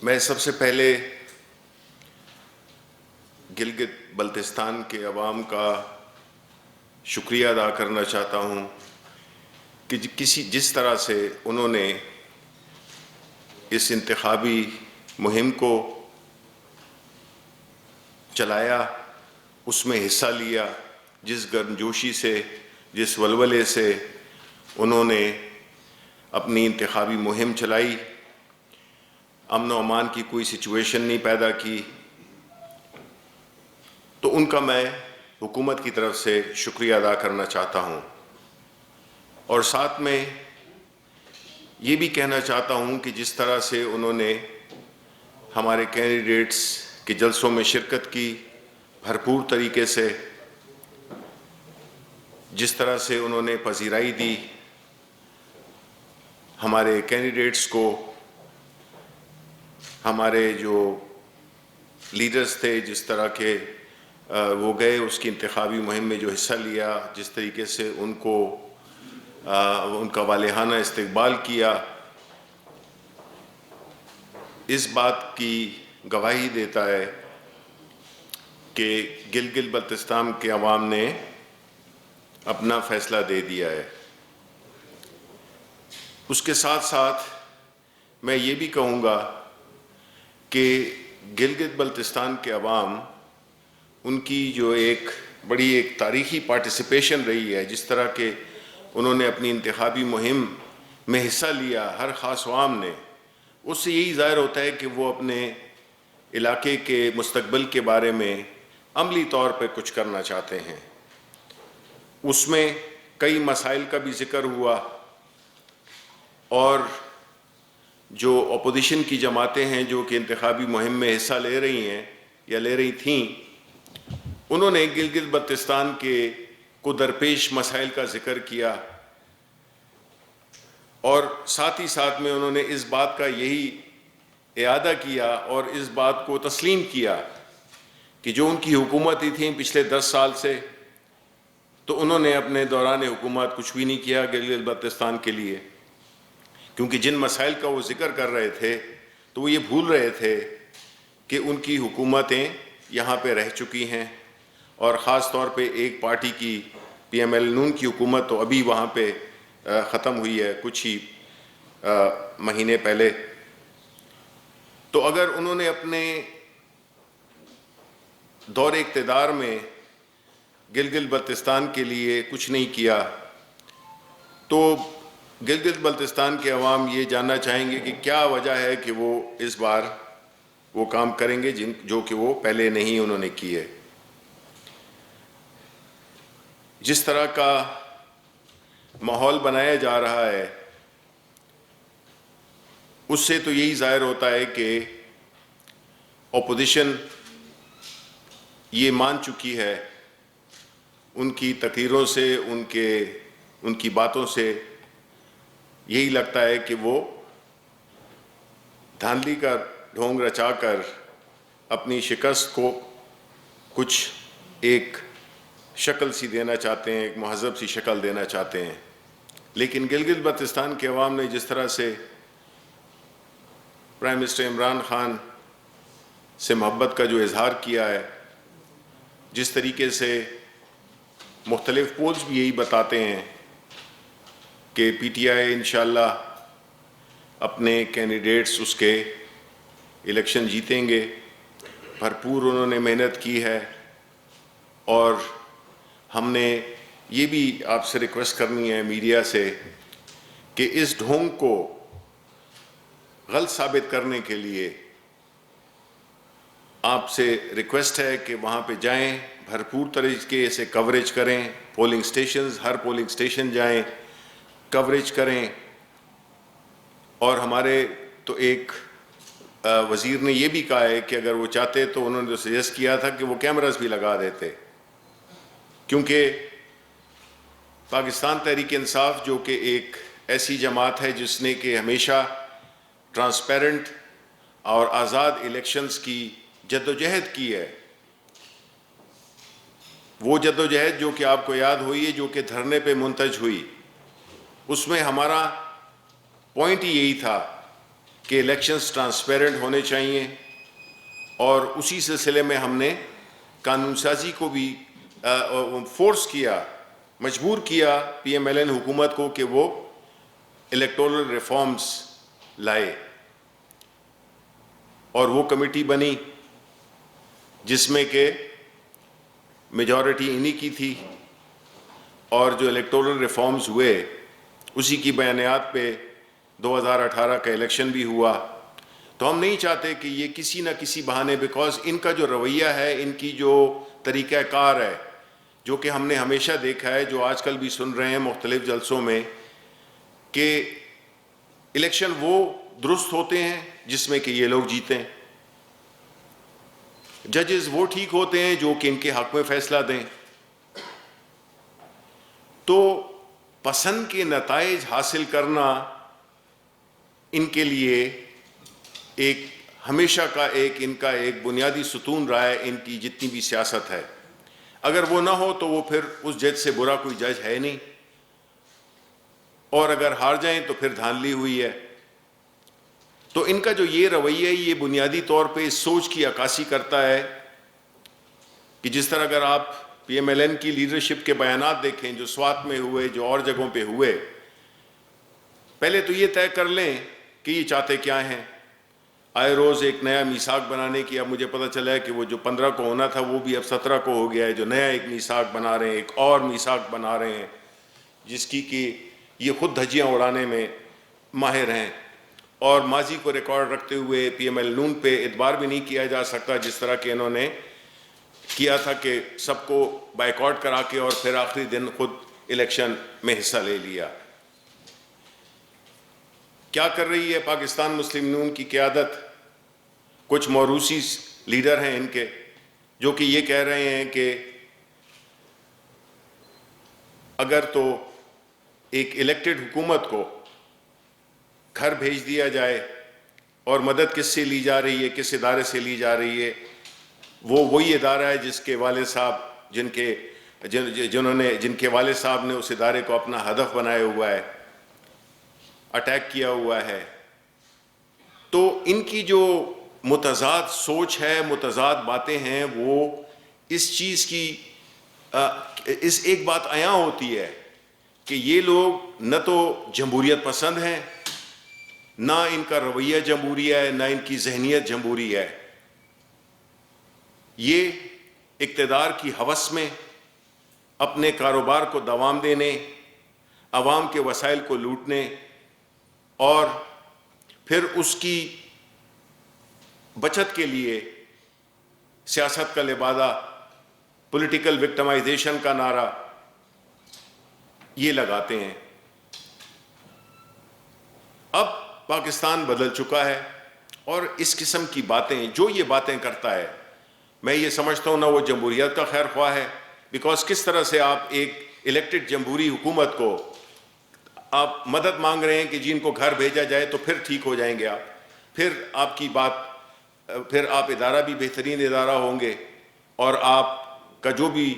میں سب سے پہلے گلگت بلتستان کے عوام کا شکریہ ادا کرنا چاہتا ہوں کہ جس طرح سے انہوں نے اس انتخابی مہم کو چلایا، اس میں حصہ لیا، جس گرمجوشی سے، جس ولولے سے انہوں نے اپنی انتخابی مہم چلائی، امن و امان کی کوئی سچویشن نہیں پیدا کی، تو ان کا میں حکومت کی طرف سے شکریہ ادا کرنا چاہتا ہوں۔ اور ساتھ میں یہ بھی کہنا چاہتا ہوں کہ جس طرح سے انہوں نے ہمارے کینڈیڈیٹس کے جلسوں میں شرکت کی، بھرپور طریقے سے جس طرح سے انہوں نے پذیرائی دی ہمارے کینڈیڈیٹس کو، ہمارے جو لیڈرز تھے جس طرح کے وہ گئے اس کی انتخابی مہم میں جو حصہ لیا، جس طریقے سے ان کا والہانہ استقبال کیا، اس بات کی گواہی دیتا ہے کہ گلگت بلتستان کے عوام نے اپنا فیصلہ دے دیا ہے۔ اس کے ساتھ ساتھ میں یہ بھی کہوں گا کہ گلگت بلتستان کے عوام، ان کی جو ایک بڑی تاریخی پارٹیسپیشن رہی ہے، جس طرح کہ انہوں نے اپنی انتخابی مہم میں حصہ لیا، ہر خاص عوام نے، اس سے یہی ظاہر ہوتا ہے کہ وہ اپنے علاقے کے مستقبل کے بارے میں عملی طور پہ کچھ کرنا چاہتے ہیں۔ اس میں کئی مسائل کا بھی ذکر ہوا، اور جو اپوزیشن کی جماعتیں ہیں جو کہ انتخابی مہم میں حصہ لے رہی ہیں یا لے رہی تھیں، انہوں نے گلگت بلتستان کے کو درپیش مسائل کا ذکر کیا، اور ساتھ ہی ساتھ میں انہوں نے اس بات کا یہی اعادہ کیا اور اس بات کو تسلیم کیا کہ جو ان کی حکومتیں تھیں پچھلے 10 سال سے، تو انہوں نے اپنے دوران حکومت کچھ بھی نہیں کیا گلگت بلتستان کے لیے، کیونکہ جن مسائل کا وہ ذکر کر رہے تھے تو وہ یہ بھول رہے تھے کہ ان کی حکومتیں یہاں پہ رہ چکی ہیں، اور خاص طور پہ ایک پارٹی کی پی ایم ایل نون کی حکومت تو ابھی وہاں پہ ختم ہوئی ہے کچھ ہی مہینے پہلے۔ تو اگر انہوں نے اپنے دور اقتدار میں گلگت بلتستان کے لیے کچھ نہیں کیا، تو گلگت بلتستان کے عوام یہ جاننا چاہیں گے کہ کیا وجہ ہے کہ وہ اس بار وہ کام کریں گے جو کہ وہ پہلے نہیں انہوں نے کیے۔ جس طرح کا ماحول بنایا جا رہا ہے، اس سے تو یہی ظاہر ہوتا ہے کہ اپوزیشن یہ مان چکی ہے، ان کی تقریروں سے، ان کی باتوں سے یہی لگتا ہے کہ وہ دھاندلی کا ڈھونگ رچا کر اپنی شکست کو کچھ ایک شکل سی دینا چاہتے ہیں، ایک مہذب سی شکل دینا چاہتے ہیں۔ لیکن گلگت بلتستان کے عوام نے جس طرح سے پرائم منسٹر عمران خان سے محبت کا جو اظہار کیا ہے، جس طریقے سے مختلف پولز بھی یہی بتاتے ہیں کہ پی ٹی آئی انشاءاللہ اپنے کینڈیڈیٹس اس کے الیکشن جیتیں گے، بھرپور انہوں نے محنت کی ہے، اور ہم نے یہ بھی آپ سے ریکویسٹ کرنی ہے میڈیا سے کہ اس ڈھونگ کو غلط ثابت کرنے کے لیے آپ سے ریکویسٹ ہے کہ وہاں پہ جائیں، بھرپور طریقے سے کوریج کریں، پولنگ سٹیشنز، ہر پولنگ سٹیشن جائیں، کوریج کریں۔ اور ہمارے تو ایک وزیر نے یہ بھی کہا ہے کہ اگر وہ چاہتے تو انہوں نے سجیسٹ کیا تھا کہ وہ کیمراز بھی لگا دیتے، کیونکہ پاکستان تحریک انصاف جو کہ ایک ایسی جماعت ہے جس نے کہ ہمیشہ ٹرانسپیرنٹ اور آزاد الیکشنز کی جدوجہد کی ہے، وہ جدوجہد جو کہ آپ کو یاد ہوئی ہے، جو کہ دھرنے پہ منتج ہوئی، اس میں ہمارا پوائنٹ ہی یہی تھا کہ الیکشنز ٹرانسپیرنٹ ہونے چاہیے، اور اسی سلسلے میں ہم نے قانون سازی کو بھی فورس کیا، مجبور کیا پی ایم ایل این حکومت کو کہ وہ الیکٹورل ریفارمز لائے، اور وہ کمیٹی بنی جس میں کہ میجورٹی انہی کی تھی، اور جو الیکٹورل ریفارمز ہوئے اسی کی بیانیات پہ 2018 کا الیکشن بھی ہوا۔ تو ہم نہیں چاہتے کہ یہ کسی نہ کسی بہانے، بیکاز ان کا جو رویہ ہے، ان کی جو طریقہ کار ہے، جو کہ ہم نے ہمیشہ دیکھا ہے، جو آج کل بھی سن رہے ہیں مختلف جلسوں میں، کہ الیکشن وہ درست ہوتے ہیں جس میں کہ یہ لوگ جیتیں، ججز وہ ٹھیک ہوتے ہیں جو کہ ان کے حق میں فیصلہ دیں۔ تو پسند کے نتائج حاصل کرنا ان کے لیے ایک ہمیشہ کا ان کا ایک بنیادی ستون رہا ہے، ان کی جتنی بھی سیاست ہے۔ اگر وہ نہ ہو تو وہ پھر اس جج سے برا کوئی جج ہے نہیں، اور اگر ہار جائیں تو پھر دھاندلی ہوئی ہے۔ تو ان کا جو یہ رویہ ہے، یہ بنیادی طور پہ اس سوچ کی عکاسی کرتا ہے کہ جس طرح اگر آپ پی ایم ایل این کی لیڈرشپ کے بیانات دیکھیں جو سوات میں ہوئے، جو اور جگہوں پہ ہوئے، پہلے تو یہ طے کر لیں کہ یہ چاہتے کیا ہیں۔ آئے روز ایک نیا میثاق بنانے کی، اب مجھے پتہ چلا ہے کہ وہ جو 15 کو ہونا تھا وہ بھی اب 17 کو ہو گیا ہے، جو نیا ایک میثاق بنا رہے ہیں، ایک اور میثاق بنا رہے ہیں جس کی کہ یہ خود دھجیاں اڑانے میں ماہر ہیں، اور ماضی کو ریکارڈ رکھتے ہوئے پی ایم ایل نون پہ اعتبار بھی نہیں کیا جا سکتا، جس طرح کہ انہوں نے کیا تھا کہ سب کو بائیکاٹ کرا کے اور پھر آخری دن خود الیکشن میں حصہ لے لیا۔ کیا کر رہی ہے پاکستان مسلم نون کی قیادت؟ کچھ موروثی لیڈر ہیں ان کے جو کہ یہ کہہ رہے ہیں کہ اگر تو ایک الیکٹڈ حکومت کو گھر بھیج دیا جائے، اور مدد کس سے لی جا رہی ہے، کس ادارے سے لی جا رہی ہے، وہ وہی ادارہ ہے جس کے والد صاحب جن کے والد صاحب نے اس ادارے کو اپنا ہدف بنایا ہوا ہے، اٹیک کیا ہوا ہے۔ تو ان کی جو متضاد سوچ ہے، متضاد باتیں ہیں، وہ اس چیز کی اس ایک بات عیاں ہوتی ہے کہ یہ لوگ نہ تو جمہوریت پسند ہیں، نہ ان کا رویہ جمہوری ہے، نہ ان کی ذہنیت جمہوری ہے۔ یہ اقتدار کی ہوس میں اپنے کاروبار کو دوام دینے، عوام کے وسائل کو لوٹنے، اور پھر اس کی بچت کے لیے سیاست کا لبادہ، پولیٹیکل وکٹمائزیشن کا نعرہ یہ لگاتے ہیں۔ اب پاکستان بدل چکا ہے، اور اس قسم کی باتیں، جو یہ باتیں کرتا ہے، میں یہ سمجھتا ہوں نہ وہ جمہوریت کا خیر خواہ ہے، بیکاز کس طرح سے آپ ایک الیکٹڈ جمہوری حکومت کو آپ مدد مانگ رہے ہیں کہ جن کو گھر بھیجا جائے تو پھر ٹھیک ہو جائیں گے، پھر آپ کی بات، پھر آپ ادارہ بھی بہترین ادارہ ہوں گے، اور آپ کا جو بھی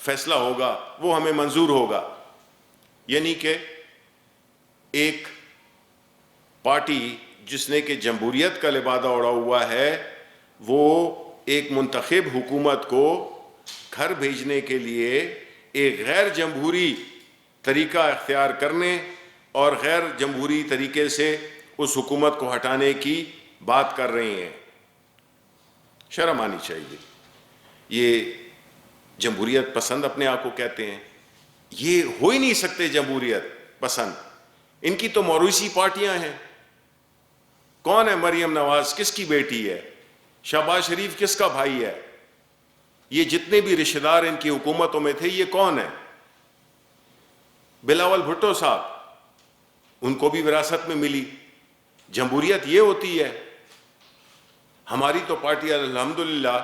فیصلہ ہوگا وہ ہمیں منظور ہوگا۔ یعنی کہ ایک پارٹی جس نے کہ جمہوریت کا لبادہ اوڑھا ہوا ہے، وہ ایک منتخب حکومت کو گھر بھیجنے کے لیے ایک غیر جمہوری طریقہ اختیار کرنے اور غیر جمہوری طریقے سے اس حکومت کو ہٹانے کی بات کر رہے ہیں۔ شرم آنی چاہیے۔ یہ جمہوریت پسند اپنے آپ کو کہتے ہیں، یہ ہو ہی نہیں سکتے جمہوریت پسند۔ ان کی تو موروثی پارٹیاں ہیں۔ کون ہے مریم نواز؟ کس کی بیٹی ہے؟ شہباز شریف کس کا بھائی ہے؟ یہ جتنے بھی رشتہ دار ان کی حکومتوں میں تھے، یہ کون ہے؟ بلاول بھٹو صاحب، ان کو بھی وراثت میں ملی۔ جمہوریت یہ ہوتی ہے۔ ہماری تو پارٹی الحمدللہ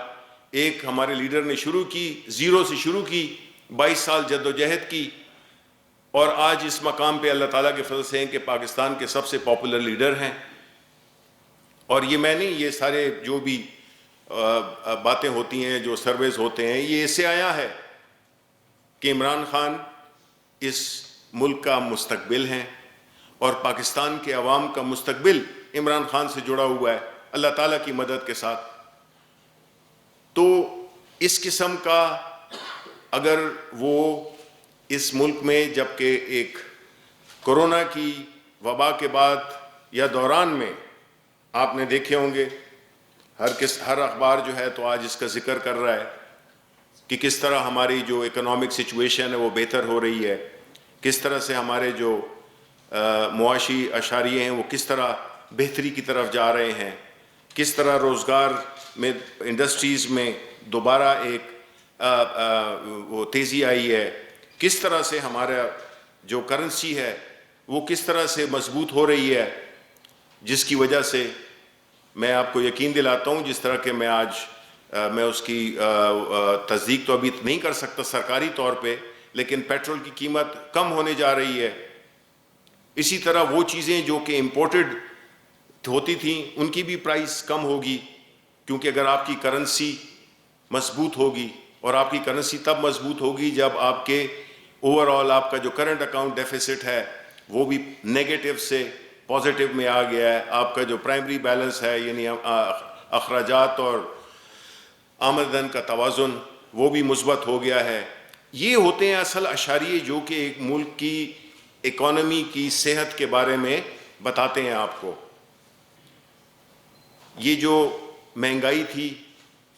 ایک ہمارے لیڈر نے شروع کی، زیرو سے شروع کی، 22 سال جد و جہد کی، اور آج اس مقام پہ اللہ تعالیٰ کے فضل سے ہیں کہ پاکستان کے سب سے پاپولر لیڈر ہیں۔ اور یہ میں نہیں، یہ سارے جو بھی باتیں ہوتی ہیں، جو سرویز ہوتے ہیں، یہ اس سے آیا ہے کہ عمران خان اس ملک کا مستقبل ہیں، اور پاکستان کے عوام کا مستقبل عمران خان سے جڑا ہوا ہے اللہ تعالیٰ کی مدد کے ساتھ. تو اس قسم کا اگر وہ اس ملک میں جبکہ ایک کورونا کی وبا کے بعد یا دوران میں آپ نے دیکھے ہوں گے ہر اخبار جو ہے تو آج اس کا ذکر کر رہا ہے کہ کس طرح ہماری جو اکنامک سچویشن ہے وہ بہتر ہو رہی ہے, کس طرح سے ہمارے جو معاشی اشاریے ہیں وہ کس طرح بہتری کی طرف جا رہے ہیں, کس طرح روزگار میں انڈسٹریز میں دوبارہ ایک وہ تیزی آئی ہے, کس طرح سے ہمارا جو کرنسی ہے وہ کس طرح سے مضبوط ہو رہی ہے, جس کی وجہ سے میں آپ کو یقین دلاتا ہوں جس طرح کہ میں آج میں اس کی تصدیق تو ابھی نہیں کر سکتا سرکاری طور پہ, لیکن پیٹرول کی قیمت کم ہونے جا رہی ہے. اسی طرح وہ چیزیں جو کہ امپورٹڈ ہوتی تھیں ان کی بھی پرائس کم ہوگی, کیونکہ اگر آپ کی کرنسی مضبوط ہوگی, اور آپ کی کرنسی تب مضبوط ہوگی جب آپ کے اوور آل آپ کا جو کرنٹ اکاؤنٹ ڈیفیسٹ ہے وہ بھی نیگیٹو سے پازیٹیو میں آ گیا ہے, آپ کا جو پرائمری بیلنس ہے یعنی اخراجات اور آمدن کا توازن وہ بھی مثبت ہو گیا ہے. یہ ہوتے ہیں اصل اشاریے جو کہ ایک ملک کی اکانومی کی صحت کے بارے میں بتاتے ہیں آپ کو. یہ جو مہنگائی تھی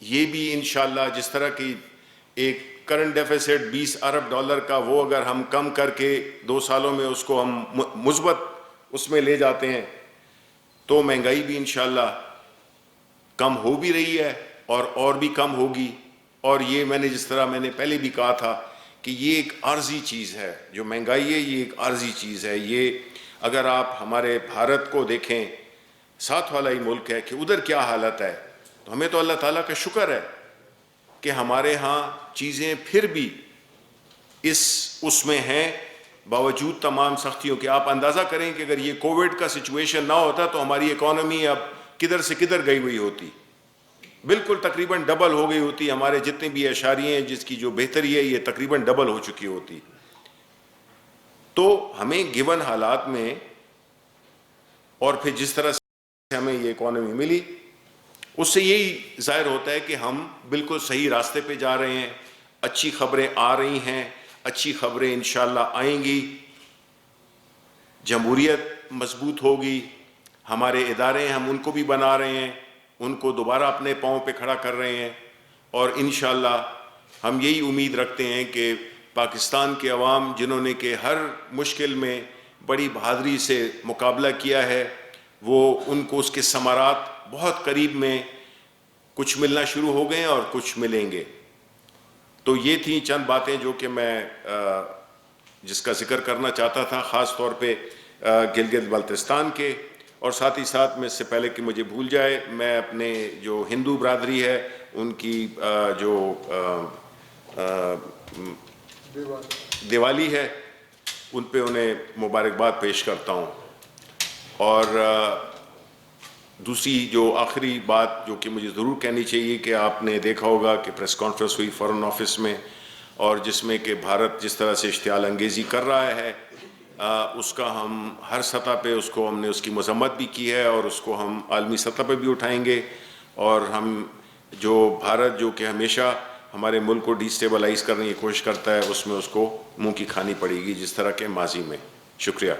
یہ بھی انشاءاللہ جس طرح کی ایک کرنٹ ڈیفیسٹ 20 ارب ڈالر کا وہ اگر ہم کم کر کے 2 سالوں میں اس کو ہم مثبت اس میں لے جاتے ہیں تو مہنگائی بھی انشاءاللہ کم ہو بھی رہی ہے اور بھی کم ہوگی. اور یہ میں نے جس طرح میں نے پہلے بھی کہا تھا کہ یہ ایک عارضی چیز ہے, جو مہنگائی ہے یہ ایک عارضی چیز ہے. یہ اگر آپ ہمارے بھارت کو دیکھیں, ساتھ والا ہی ملک ہے, کہ ادھر کیا حالت ہے, تو ہمیں تو اللہ تعالیٰ کا شکر ہے کہ ہمارے ہاں چیزیں پھر بھی اس میں ہیں باوجود تمام سختیوں کے. آپ اندازہ کریں کہ اگر یہ کووڈ کا سچویشن نہ ہوتا تو ہماری اکانومی اب کدھر سے کدھر گئی ہوئی ہوتی, بالکل تقریباً ڈبل ہو گئی ہوتی. ہمارے جتنے بھی اشاریے ہیں جس کی جو بہتری ہے یہ تقریباً ڈبل ہو چکی ہوتی. تو ہمیں گیون حالات میں اور پھر جس طرح سے ہمیں یہ اکانومی ملی اس سے یہی ظاہر ہوتا ہے کہ ہم بالکل صحیح راستے پہ جا رہے ہیں. اچھی خبریں آ رہی ہیں, اچھی خبریں انشاءاللہ آئیں گی, جمہوریت مضبوط ہوگی, ہمارے ادارے ہم ان کو بھی بنا رہے ہیں, ان کو دوبارہ اپنے پاؤں پہ کھڑا کر رہے ہیں. اور انشاءاللہ ہم یہی امید رکھتے ہیں کہ پاکستان کے عوام جنہوں نے کہ ہر مشکل میں بڑی بہادری سے مقابلہ کیا ہے وہ ان کو اس کے ثمرات بہت قریب میں کچھ ملنا شروع ہو گئے ہیں اور کچھ ملیں گے. تو یہ تھیں چند باتیں جو کہ میں جس کا ذکر کرنا چاہتا تھا, خاص طور پہ گلگت بلتستان کے. اور ساتھ ہی ساتھ میں اس سے پہلے کہ مجھے بھول جائے, میں اپنے جو ہندو برادری ہے ان کی جو دیوالی ہے ان پہ انہیں مبارکباد پیش کرتا ہوں. اور دوسری جو آخری بات جو کہ مجھے ضرور کہنی چاہیے کہ آپ نے دیکھا ہوگا کہ پریس کانفرنس ہوئی فارن آفس میں, اور جس میں کہ بھارت جس طرح سے اشتعال انگیزی کر رہا ہے اس کا ہم ہر سطح پہ ہم نے اس کی مذمت بھی کی ہے اور اس کو ہم عالمی سطح پہ بھی اٹھائیں گے. اور ہم جو بھارت جو کہ ہمیشہ ہمارے ملک کو ڈیسٹیبلائز کرنے کی کوشش کرتا ہے اس میں اس کو منہ کی کھانی پڑے گی جس طرح کے ماضی میں. شکریہ.